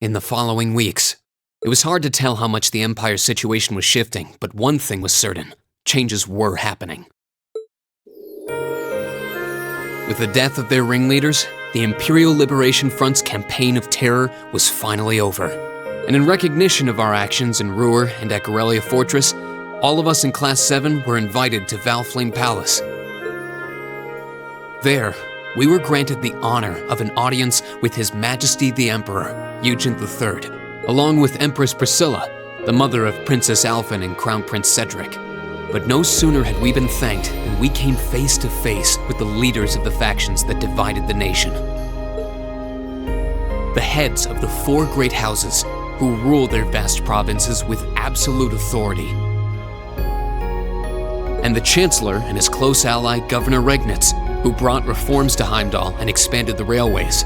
in the following weeks. It was hard to tell how much the Empire's situation was shifting, but one thing was certain: changes were happening. With the death of their ringleaders, the Imperial Liberation Front's campaign of terror was finally over. And in recognition of our actions in Roer and at Corellia Fortress, all of us in Class VII were invited to Valflame Palace. There, we were granted the honor of an audience with His Majesty the Emperor, Eugene III, along with Empress Priscilla, the mother of Princess Alphen and Crown Prince Cedric. But no sooner had we been thanked than we came face to face with the leaders of the factions that divided the nation. The heads of the 4 great houses who rule their vast provinces with absolute authority. And the Chancellor and his close ally, Governor Regnitz, who brought reforms to Heimdall and expanded the railways.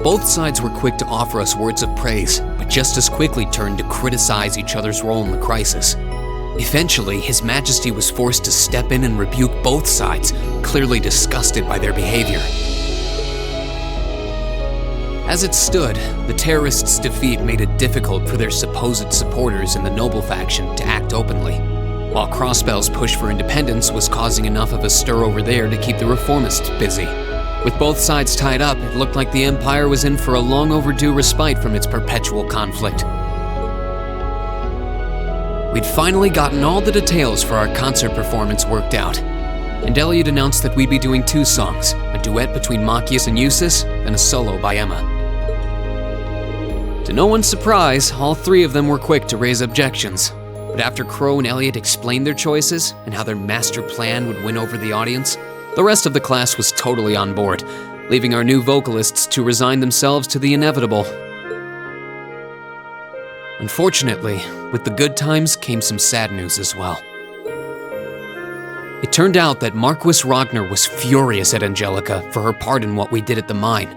Both sides were quick to offer us words of praise, but just as quickly turned to criticize each other's role in the crisis. Eventually, His Majesty was forced to step in and rebuke both sides, clearly disgusted by their behavior. As it stood, the terrorists' defeat made it difficult for their supposed supporters in the noble faction to act openly, while Crossbell's push for independence was causing enough of a stir over there to keep the reformists busy. With both sides tied up, it looked like the Empire was in for a long overdue respite from its perpetual conflict. We'd finally gotten all the details for our concert performance worked out, and Elliot announced that we'd be doing 2 songs, a duet between Machias and Eustace, and a solo by Emma. To no one's surprise, all 3 of them were quick to raise objections, but after Crow and Elliot explained their choices and how their master plan would win over the audience, the rest of the class was totally on board, leaving our new vocalists to resign themselves to the inevitable. Unfortunately, with the good times came some sad news as well. It turned out that Marquis Ragnar was furious at Angelica for her part in what we did at the mine,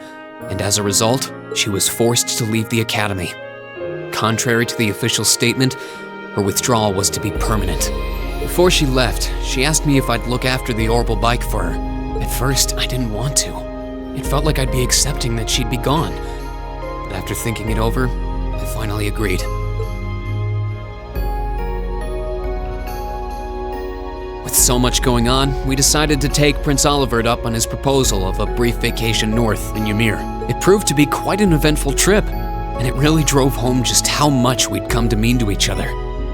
and as a result, she was forced to leave the academy. Contrary to the official statement, her withdrawal was to be permanent. Before she left, she asked me if I'd look after the orbital bike for her. At first, I didn't want to. It felt like I'd be accepting that she'd be gone. But after thinking it over, I finally agreed. With so much going on, we decided to take Prince Olivert up on his proposal of a brief vacation north in Ymir. It proved to be quite an eventful trip, and it really drove home just how much we'd come to mean to each other.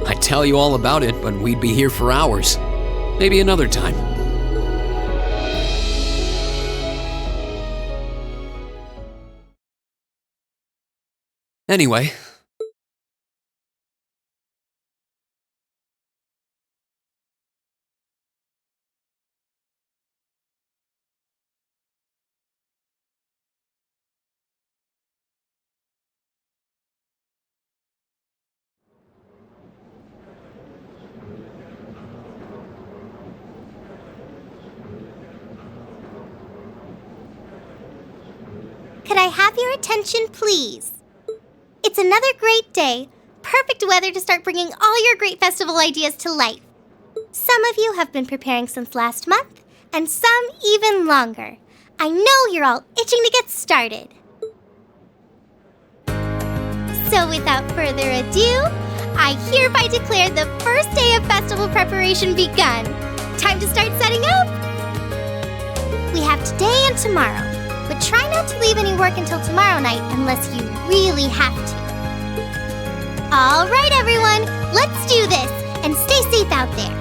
I'd tell you all about it, but we'd be here for hours. Maybe another time. Anyway. Could I have your attention, please? It's another great day. Perfect weather to start bringing all your great festival ideas to life. Some of you have been preparing since last month, and some even longer. I know you're all itching to get started. So without further ado, I hereby declare the first day of festival preparation begun. Time to start setting up. We have today and tomorrow. But try not to leave any work until tomorrow night unless you really have to. All right, everyone, let's do this, and stay safe out there.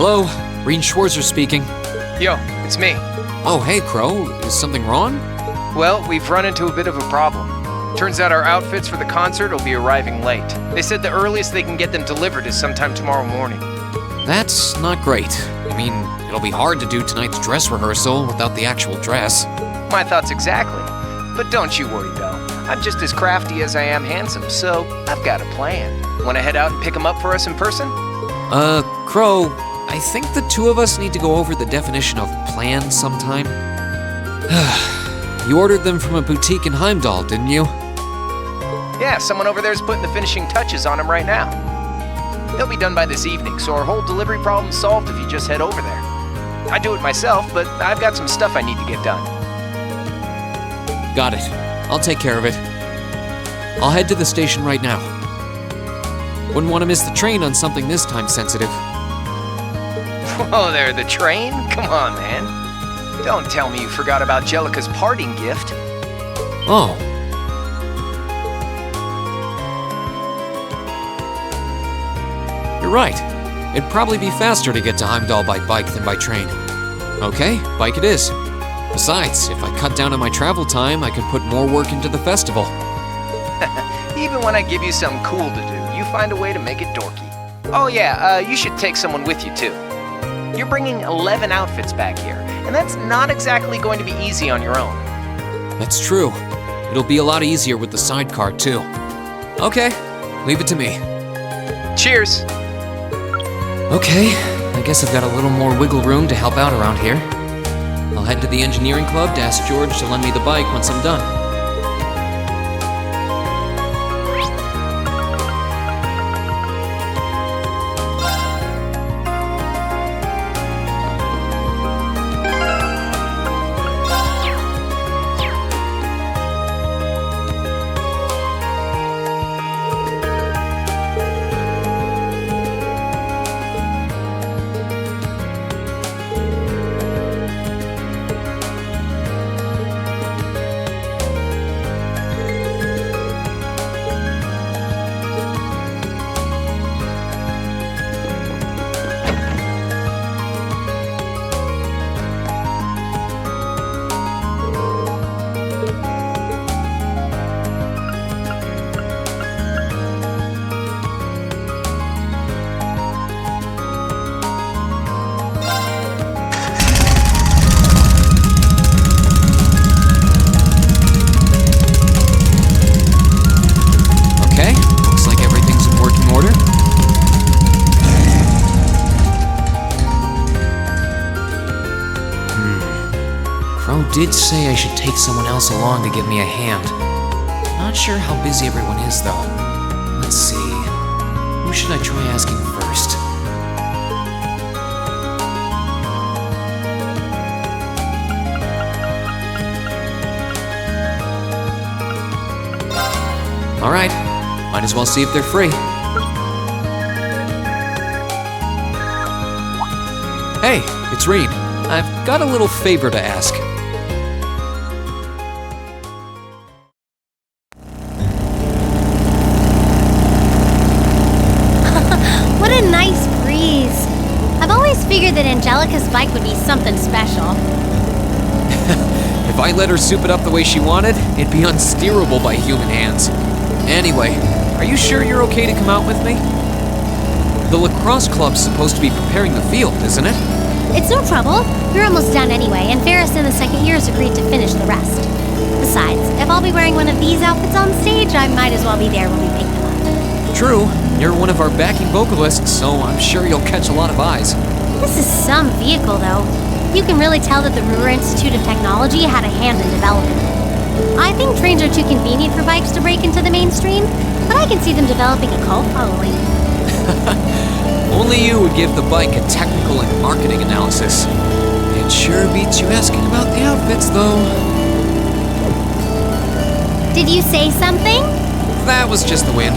Hello, Rean Schwarzer speaking. Yo, it's me. Oh, hey, Crow. Is something wrong? Well, we've run into a bit of a problem. Turns out our outfits for the concert will be arriving late. They said the earliest they can get them delivered is sometime tomorrow morning. That's not great. I mean, it'll be hard to do tonight's dress rehearsal without the actual dress. My thoughts exactly. But don't you worry, though. I'm just as crafty as I am handsome, so I've got a plan. Want to head out and pick them up for us in person? Crow, I think the two of us need to go over the definition of plan sometime. You ordered them from a boutique in Heimdall, didn't you? Yeah, someone over there's putting the finishing touches on them right now. They'll be done by this evening, so our whole delivery problem's solved if you just head over there. I do it myself, but I've got some stuff I need to get done. Got it. I'll take care of it. I'll head to the station right now. Wouldn't want to miss the train on something this time sensitive. Whoa there, the train? Come on, man. Don't tell me you forgot about Jellica's parting gift. Oh. You're right. It'd probably be faster to get to Heimdall by bike than by train. Okay, bike it is. Besides, if I cut down on my travel time, I could put more work into the festival. Even when I give you something cool to do, you find a way to make it dorky. Oh yeah, you should take someone with you too. You're bringing 11 outfits back here, and that's not exactly going to be easy on your own. That's true. It'll be a lot easier with the sidecar too. Okay, leave it to me. Cheers! Okay, I guess I've got a little more wiggle room to help out around here. I'll head to the engineering club to ask George to lend me the bike once I'm done. Did say I should take someone else along to give me a hand. Not sure how busy everyone is, though. Let's see. Who should I try asking first? Alright, might as well see if they're free. Hey, it's Rean. I've got a little favor to ask. Figured that Angelica's bike would be something special. If I let her soup it up the way she wanted, it'd be unsteerable by human hands. Anyway, are you sure you're okay to come out with me? The lacrosse club's supposed to be preparing the field, isn't it? It's no trouble. We're almost done anyway, and Ferris in the second year has agreed to finish the rest. Besides, if I'll be wearing one of these outfits on stage, I might as well be there when we make them up. True. You're one of our backing vocalists, so I'm sure you'll catch a lot of eyes. This is some vehicle, though. You can really tell that the Roer Institute of Technology had a hand in developing it. I think trains are too convenient for bikes to break into the mainstream, but I can see them developing a cult following. Only you would give the bike a technical and marketing analysis. It sure beats you asking about the outfits, though. Did you say something? That was just the wind.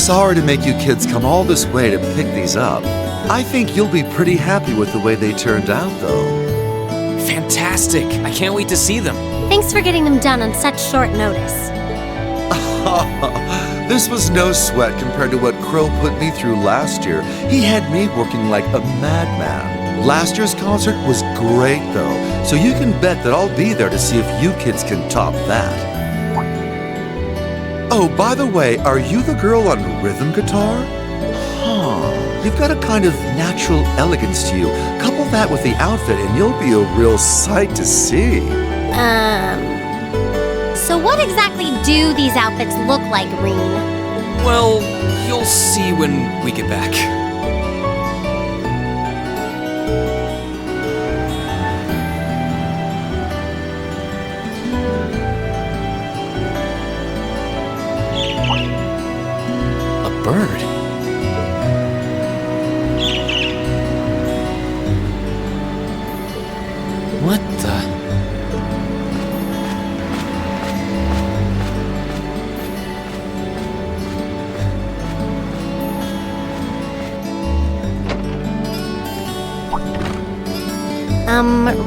sorry to make you kids come all this way to pick these up. I think you'll be pretty happy with the way they turned out, though. Fantastic! I can't wait to see them. Thanks for getting them done on such short notice. This was no sweat compared to what Crow put me through last year. He had me working like a madman. Last year's concert was great, though, so you can bet that I'll be there to see if you kids can top that. Oh, by the way, are you the girl on rhythm guitar? Huh. You've got a kind of natural elegance to you. Couple that with the outfit and you'll be a real sight to see. So what exactly do these outfits look like, Rean? Well, you'll see when we get back. A bird? What the...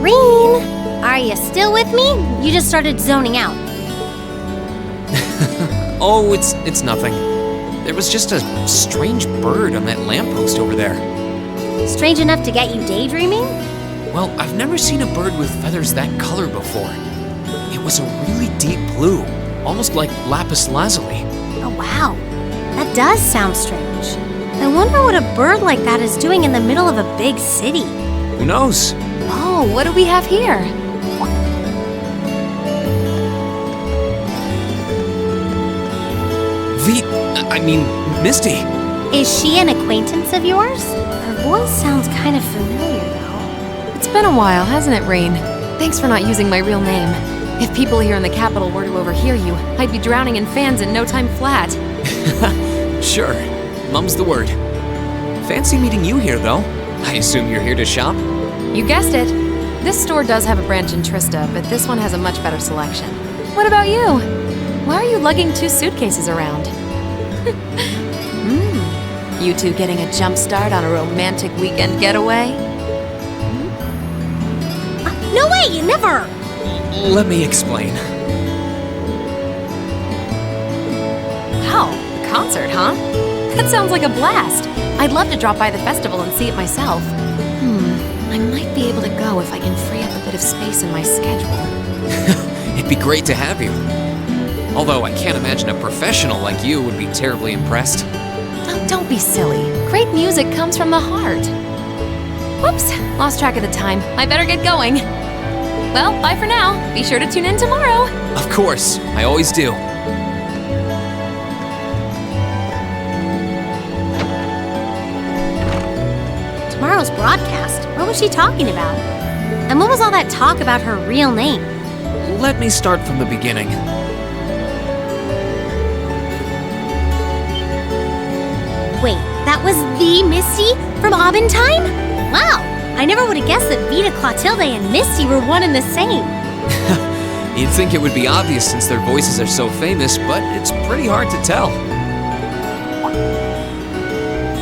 Rean, are you still with me? You just started zoning out. Oh, it's nothing. There was just a strange bird on that lamppost over there. Strange enough to get you daydreaming? Well, I've never seen a bird with feathers that color before. It was a really deep blue, almost like lapis lazuli. Oh, wow. That does sound strange. I wonder what a bird like that is doing in the middle of a big city. Who knows? Oh, what do we have here? Misty. Is she an acquaintance of yours? Her voice sounds kind of familiar, though. It's been a while, hasn't it, Rean? Thanks for not using my real name. If people here in the capital were to overhear you, I'd be drowning in fans in no time flat. Sure. Mum's the word. Fancy meeting you here, though. I assume you're here to shop? You guessed it. This store does have a branch in Trista, but this one has a much better selection. What about you? Why are you lugging 2 suitcases around? You two getting a jump start on a romantic weekend getaway? No way, never! Let me explain. Wow, a concert, huh? That sounds like a blast. I'd love to drop by the festival and see it myself. I might be able to go if I can free up a bit of space in my schedule. It'd be great to have you. Although I can't imagine a professional like you would be terribly impressed. Oh, don't be silly. Great music comes from the heart. Whoops, lost track of the time. I better get going. Well, bye for now. Be sure to tune in tomorrow. Of course, I always do. Tomorrow's broadcast? What was she talking about? And what was all that talk about her real name? Let me start from the beginning. Wait, that was the Misty from Abentime? Wow, I never would have guessed that Vita, Clotilde, and Misty were one and the same. You'd think it would be obvious since their voices are so famous, but it's pretty hard to tell.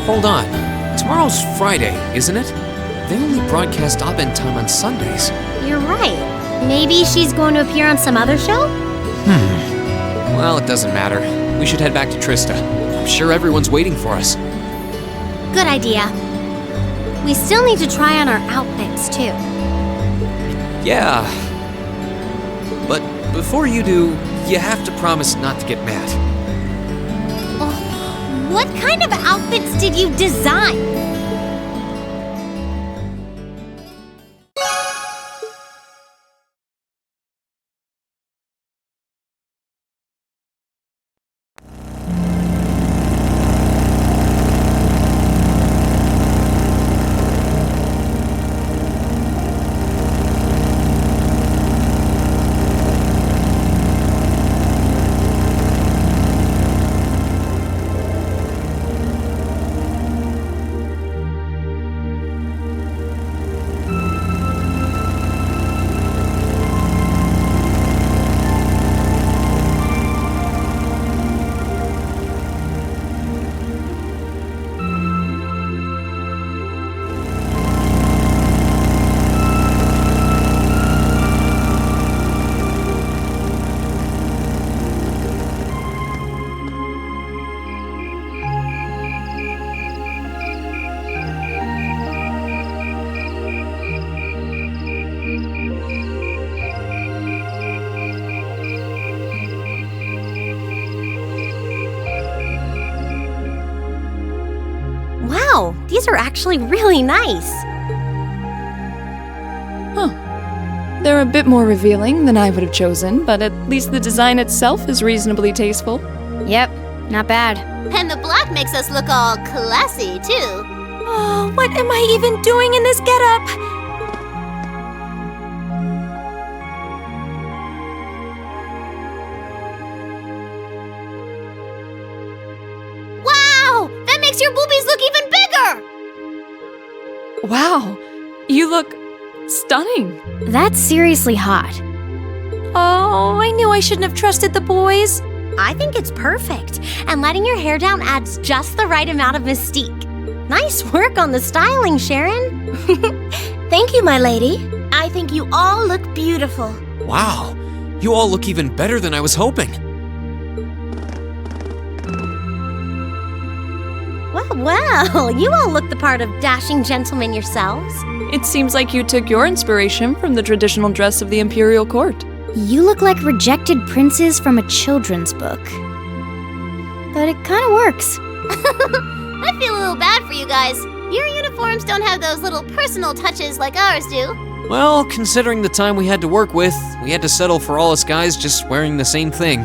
Hold on. Tomorrow's Friday, isn't it? They only broadcast Abentime on Sundays. You're right. Maybe she's going to appear on some other show? Well, it doesn't matter. We should head back to Trista. I'm sure everyone's waiting for us. Good idea. We still need to try on our outfits, too. Yeah. But before you do, you have to promise not to get mad. Oh, what kind of outfits did you design? These are actually really nice. They're a bit more revealing than I would have chosen, but at least the design itself is reasonably tasteful. Yep, not bad. And the black makes us look all classy, too. Oh, what am I even doing in this getup? Wow! That makes your boobies look even bigger! Wow, you look stunning. That's seriously hot. Oh, I knew I shouldn't have trusted the boys. I think it's perfect, and letting your hair down adds just the right amount of mystique. Nice work on the styling, Sharon. Thank you, my lady. I think you all look beautiful. Wow, you all look even better than I was hoping. Well, you all look the part of dashing gentlemen yourselves. It seems like you took your inspiration from the traditional dress of the imperial court. You look like rejected princes from a children's book. But it kind of works. I feel a little bad for you guys. Your uniforms don't have those little personal touches like ours do. Well, considering the time we had to work with, we had to settle for all us guys just wearing the same thing.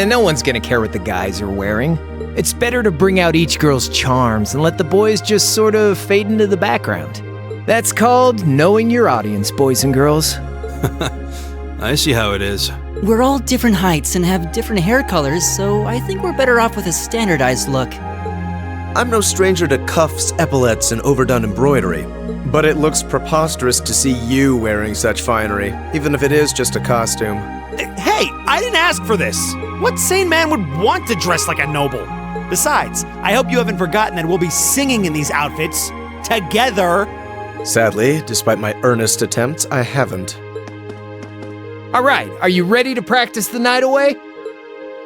No one's gonna care what the guys are wearing. It's better to bring out each girl's charms and let the boys just sort of fade into the background. That's called knowing your audience, boys and girls. I see how it is. We're all different heights and have different hair colors, so I think we're better off with a standardized look. I'm no stranger to cuffs, epaulets, and overdone embroidery, but it looks preposterous to see you wearing such finery, even if it is just a costume. Hey, I didn't ask for this. What sane man would want to dress like a noble? Besides, I hope you haven't forgotten that we'll be singing in these outfits together. Sadly, despite my earnest attempts, I haven't. All right, are you ready to practice the night away?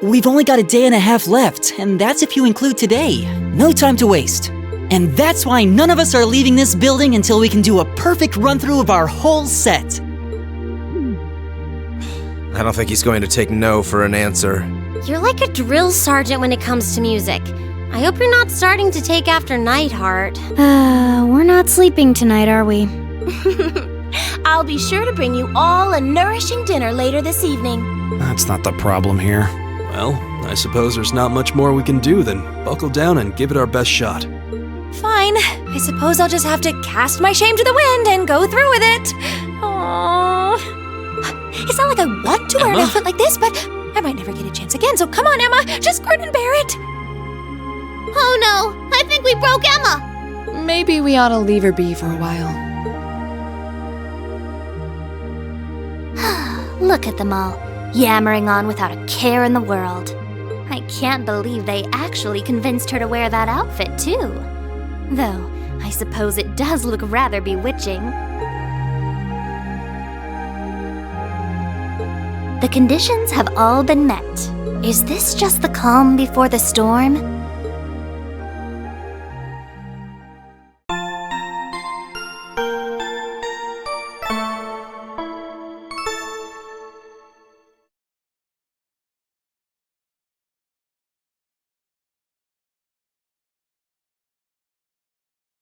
We've only got a day and a half left, and that's if you include today. No time to waste. And that's why none of us are leaving this building until we can do a perfect run-through of our whole set. I don't think he's going to take no for an answer. You're like a drill sergeant when it comes to music. I hope you're not starting to take after Nightheart. We're not sleeping tonight, are we? I'll be sure to bring you all a nourishing dinner later this evening. That's not the problem here. Well, I suppose there's not much more we can do than buckle down and give it our best shot. Fine. I suppose I'll just have to cast my shame to the wind and go through with it. Aww. It's not like I want to wear an outfit like this, but I might never get a chance again, so come on, Emma. Just grin and bear it. Oh no, I think we broke Emma. Maybe we ought to leave her be for a while. Look at them all, yammering on without a care in the world. I can't believe they actually convinced her to wear that outfit, too. Though, I suppose it does look rather bewitching. The conditions have all been met. Is this just the calm before the storm?